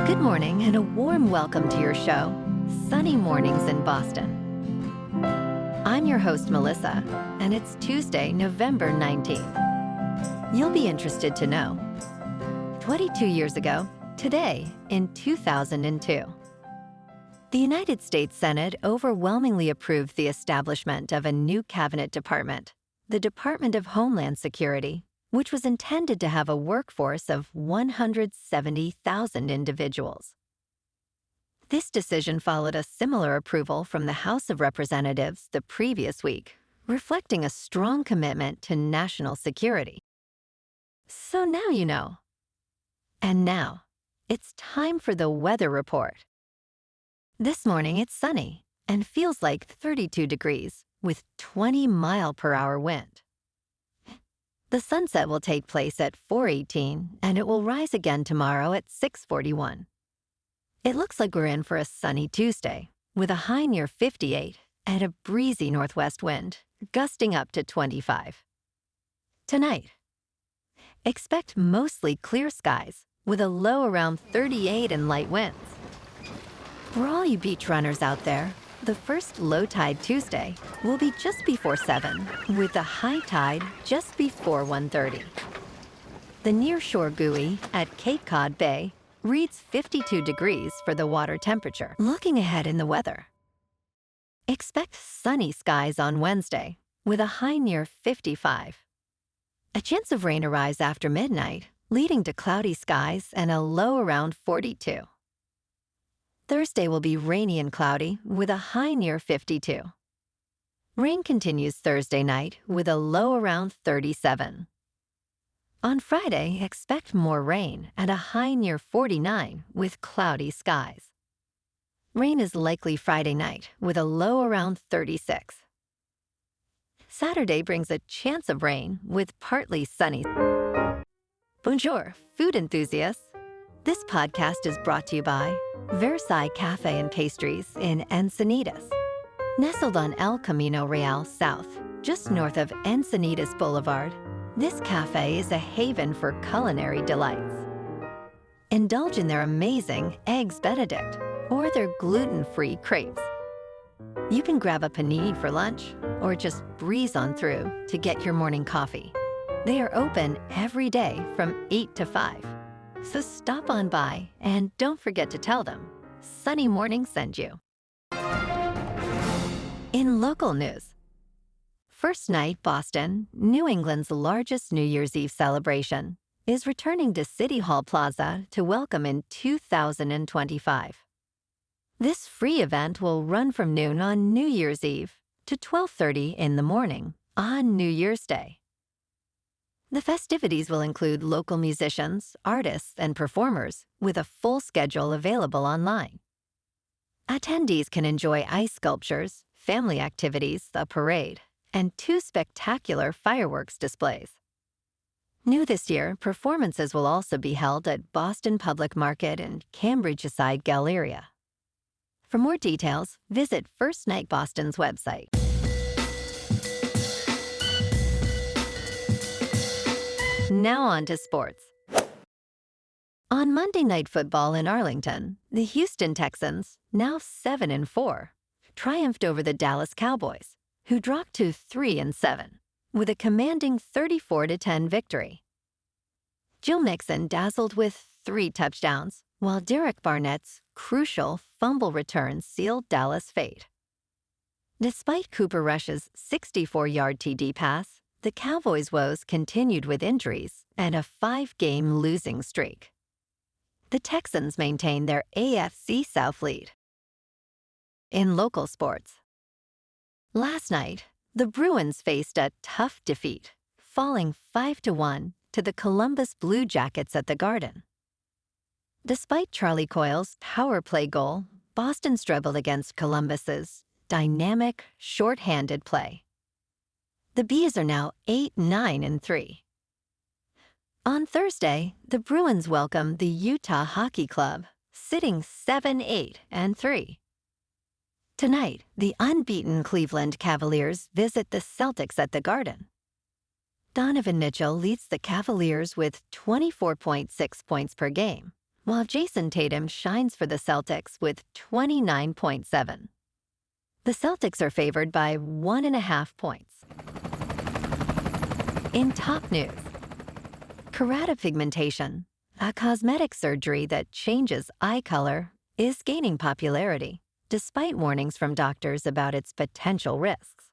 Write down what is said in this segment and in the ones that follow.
Good morning and a warm welcome to your show, Sunny Mornings in Boston. I'm your host, Melissa, and it's Tuesday, November 19th. You'll be interested to know. 22 years ago, today, in 2002, the United States Senate overwhelmingly approved the establishment of a new cabinet department, the Department of Homeland Security, which was intended to have a workforce of 170,000 individuals. This decision followed a similar approval from the House of Representatives the previous week, reflecting a strong commitment to national security. So now you know. And now, it's time for the weather report. This morning it's sunny and feels like 32 degrees with 20-mile-per-hour wind. The sunset will take place at 4:18, and it will rise again tomorrow at 6:41. It looks like we're in for a sunny Tuesday, with a high near 58 and a breezy northwest wind, gusting up to 25. Tonight, expect mostly clear skies, with a low around 38 and light winds. For all you beach runners out there, the first low tide Tuesday will be just before 7, with the high tide just before 1:30. The nearshore buoy at Cape Cod Bay reads 52 degrees for the water temperature. Looking ahead in the weather, expect sunny skies on Wednesday, with a high near 55. A chance of rain arrives after midnight, leading to cloudy skies and a low around 42. Thursday will be rainy and cloudy with a high near 52. Rain continues Thursday night with a low around 37. On Friday, expect more rain and a high near 49 with cloudy skies. Rain is likely Friday night with a low around 36. Saturday brings a chance of rain with partly sunny. Bonjour, food enthusiasts. This podcast is brought to you by Versailles Cafe and Pastries in Encinitas. Nestled on El Camino Real South, just north of Encinitas Boulevard, this cafe is a haven for culinary delights. Indulge in their amazing Eggs Benedict or their gluten-free crepes. You can grab a panini for lunch or just breeze on through to get your morning coffee. They are open every day from 8 to 5. So stop on by and don't forget to tell them Sunny Morning sent you. In local news, first night Boston, New England's largest New Year's Eve celebration, is returning to City Hall Plaza to welcome in 2025. This free event will run from noon on New Year's Eve to 12:30 in the morning on New Year's Day. The festivities will include local musicians, artists, and performers with a full schedule available online. Attendees can enjoy ice sculptures, family activities, a parade, and 2 spectacular fireworks displays. New this year, performances will also be held at Boston Public Market and Cambridge-side Galleria. For more details, visit First Night Boston's website. Now on to sports. On Monday Night Football in Arlington, the Houston Texans, now 7-4, triumphed over the Dallas Cowboys, who dropped to 3-7, with a commanding 34-10 victory. Joe Mixon dazzled with 3 touchdowns, while Derek Barnett's crucial fumble return sealed Dallas' fate. Despite Cooper Rush's 64-yard TD pass, the Cowboys' woes continued with injuries and a 5-game losing streak. The Texans maintained their AFC South lead. In local sports, last night, the Bruins faced a tough defeat, falling 5-1 to the Columbus Blue Jackets at the Garden. Despite Charlie Coyle's power play goal, Boston struggled against Columbus's dynamic, short-handed play. The Bees are now 8-9-3. On Thursday, the Bruins welcomed the Utah Hockey Club, sitting 7-8-3. Tonight, the unbeaten Cleveland Cavaliers visit the Celtics at the Garden. Donovan Mitchell leads the Cavaliers with 24.6 points per game, while Jason Tatum shines for the Celtics with 29.7. The Celtics are favored by 1.5 points. In top news, keratopigmentation, a cosmetic surgery that changes eye color, is gaining popularity, despite warnings from doctors about its potential risks.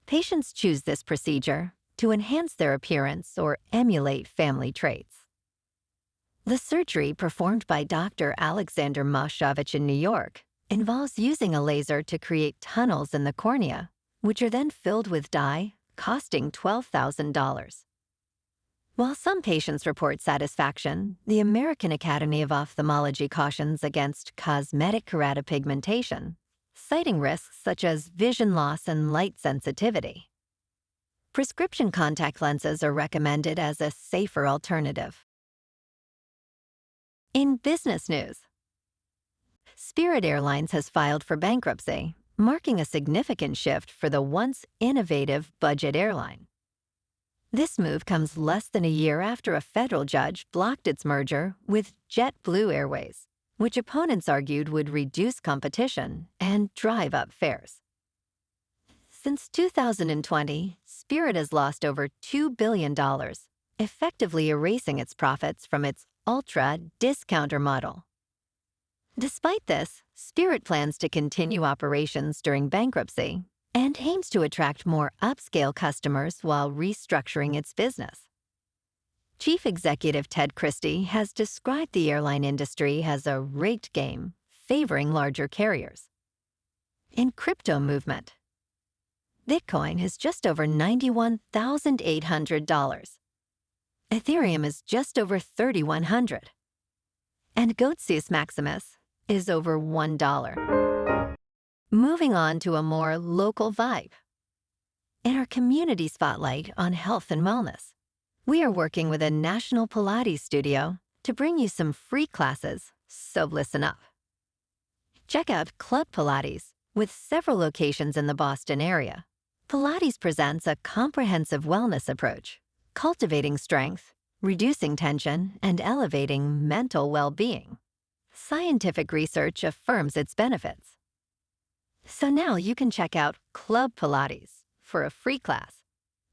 Patients choose this procedure to enhance their appearance or emulate family traits. The surgery, performed by Dr. Alexander Moshovich in New York, involves using a laser to create tunnels in the cornea, which are then filled with dye, costing $12,000. While some patients report satisfaction, the American Academy of Ophthalmology cautions against cosmetic keratopigmentation, citing risks such as vision loss and light sensitivity. Prescription contact lenses are recommended as a safer alternative. In business news, Spirit Airlines has filed for bankruptcy, marking a significant shift for the once innovative budget airline. This move comes less than a year after a federal judge blocked its merger with JetBlue Airways, which opponents argued would reduce competition and drive up fares. Since 2020, Spirit has lost over $2 billion, effectively erasing its profits from its ultra-discounter model. Despite this, Spirit plans to continue operations during bankruptcy and aims to attract more upscale customers while restructuring its business. Chief Executive Ted Christie has described the airline industry as a rigged game, favoring larger carriers. In crypto movement, Bitcoin is just over $91,800. Ethereum is just over $3,100. And Goatsus Maximus is over $1. Moving on to a more local vibe. In our community spotlight on health and wellness, we are working with a national Pilates studio to bring you some free classes, so listen up. Check out Club Pilates, with several locations in the Boston area. Pilates presents a comprehensive wellness approach, cultivating strength, reducing tension, and elevating mental well-being. Scientific research affirms its benefits. So now you can check out Club Pilates for a free class.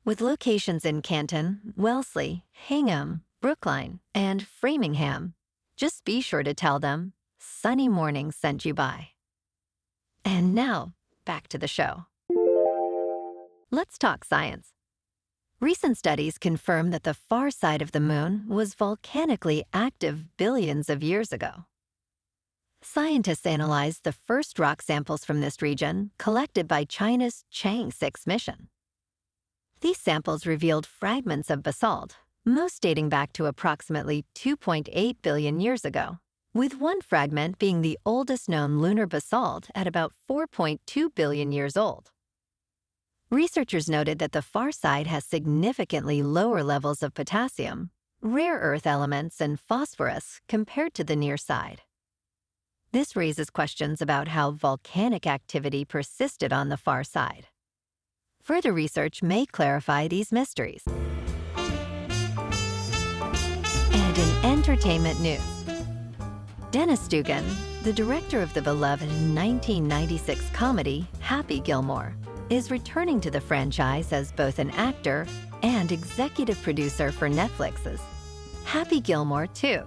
With locations in Canton, Wellesley, Hingham, Brookline, and Framingham, just be sure to tell them Sunny Morning sent you by. And now, back to the show. Let's talk science. Recent studies confirm that the far side of the moon was volcanically active billions of years ago. Scientists analyzed the first rock samples from this region collected by China's Chang'e 6 mission. These samples revealed fragments of basalt, most dating back to approximately 2.8 billion years ago, with one fragment being the oldest known lunar basalt at about 4.2 billion years old. Researchers noted that the far side has significantly lower levels of potassium, rare earth elements, and phosphorus compared to the near side. This raises questions about how volcanic activity persisted on the far side. Further research may clarify these mysteries. And in entertainment news, Dennis Dugan, the director of the beloved 1996 comedy Happy Gilmore, is returning to the franchise as both an actor and executive producer for Netflix's Happy Gilmore 2.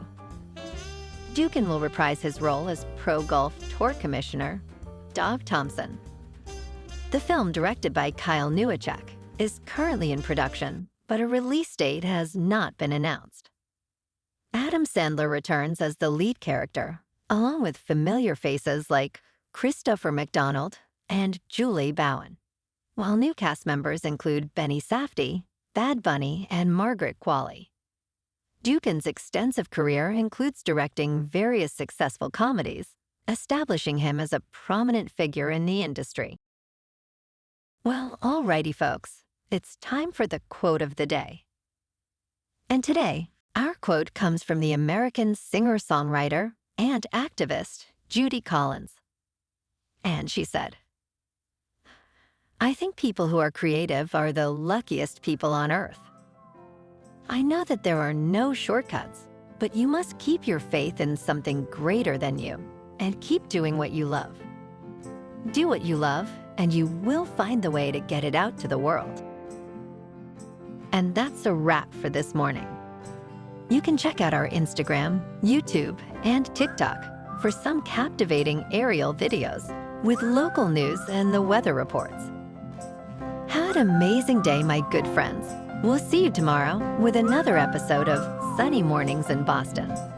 Dugan will reprise his role as Pro Golf Tour Commissioner Dov Thompson. The film, directed by Kyle Newacek, is currently in production, but a release date has not been announced. Adam Sandler returns as the lead character, along with familiar faces like Christopher McDonald and Julie Bowen, while new cast members include Benny Safdie, Bad Bunny, and Margaret Qualley. Dugan's extensive career includes directing various successful comedies, establishing him as a prominent figure in the industry. Well, alrighty folks, it's time for the quote of the day. And today, our quote comes from the American singer-songwriter and activist Judy Collins. And she said, "I think people who are creative are the luckiest people on earth. I know that there are no shortcuts, But you must keep your faith in something greater than you and keep doing what you love. Do what you love, and you will find the way to get it out to the world. And that's a wrap for this morning. You can check out our Instagram, YouTube, and TikTok for some captivating aerial videos with local news and the weather reports. Have an amazing day, my good friends. We'll see you tomorrow with another episode of Sunny Mornings in Boston.